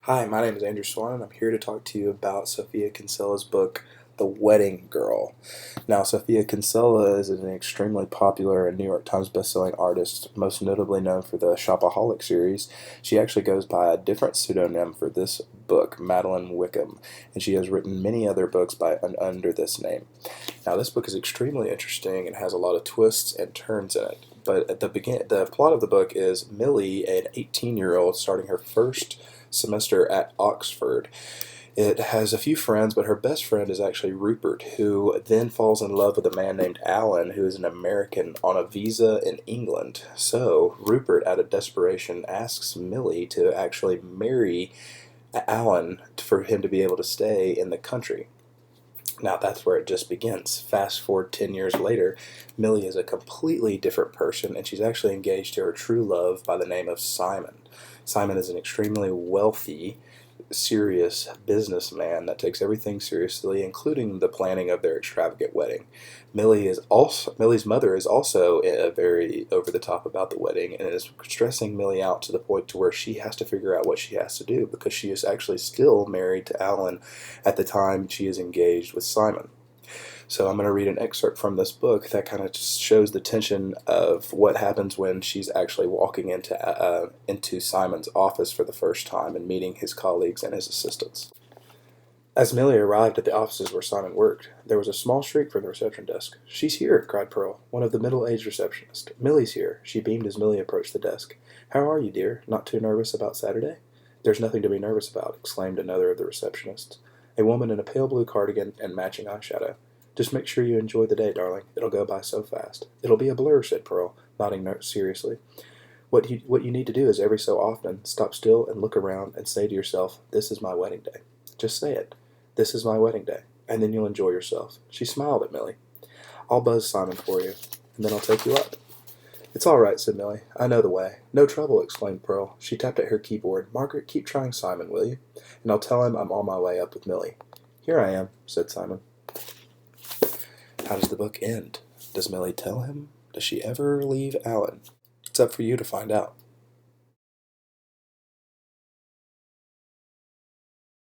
Hi, my name is Andrew Swann, and I'm here to talk to you about Sophie Kinsella's book, The Wedding Girl. Now, Sophie Kinsella is an extremely popular and New York Times bestselling artist, most notably known for the Shopaholic series. She actually goes by a different pseudonym for this book, Madeline Wickham, and she has written many other books under this name. Now, this book is extremely interesting and has a lot of twists and turns in it. But at the plot of the book is Millie, an 18-year-old, starting her first semester at Oxford. It has a few friends, but her best friend is actually Rupert, who then falls in love with a man named Alan, who is an American on a visa in England. So Rupert, out of desperation, asks Millie to actually marry Alan for him to be able to stay in the country. Now that's where it just begins. Fast forward 10 years later, Millie is a completely different person, and she's actually engaged to her true love by the name of Simon. Simon is an extremely wealthy, serious businessman that takes everything seriously, including the planning of their extravagant wedding. Millie's mother is also very over the top about the wedding and is stressing Millie out to the point to where she has to figure out what she has to do because she is actually still married to Alan at the time she is engaged with Simon. So I'm going to read an excerpt from this book that kind of shows the tension of what happens when she's actually walking into Simon's office for the first time and meeting his colleagues and his assistants. As Millie arrived at the offices where Simon worked, there was a small shriek from the reception desk. "She's here!" cried Pearl, one of the middle-aged receptionists. "Millie's here!" She beamed as Millie approached the desk. "How are you, dear? Not too nervous about Saturday?" "There's nothing to be nervous about," exclaimed another of the receptionists, a woman in a pale blue cardigan and matching eyeshadow. "Just make sure you enjoy the day, darling. It'll go by so fast." "It'll be a blur," said Pearl, nodding seriously. What you need to do is every so often stop still and look around and say to yourself, 'This is my wedding day.' Just say it. 'This is my wedding day,' and then you'll enjoy yourself." She smiled at Millie. "I'll buzz Simon for you, and then I'll take you up." "It's all right," said Millie. "I know the way." "No trouble," exclaimed Pearl. She tapped at her keyboard. "Margaret, keep trying Simon, will you? And I'll tell him I'm on my way up with Millie." "Here I am," said Simon. How does the book end? Does Millie tell him? Does she ever leave Alan? It's up for you to find out.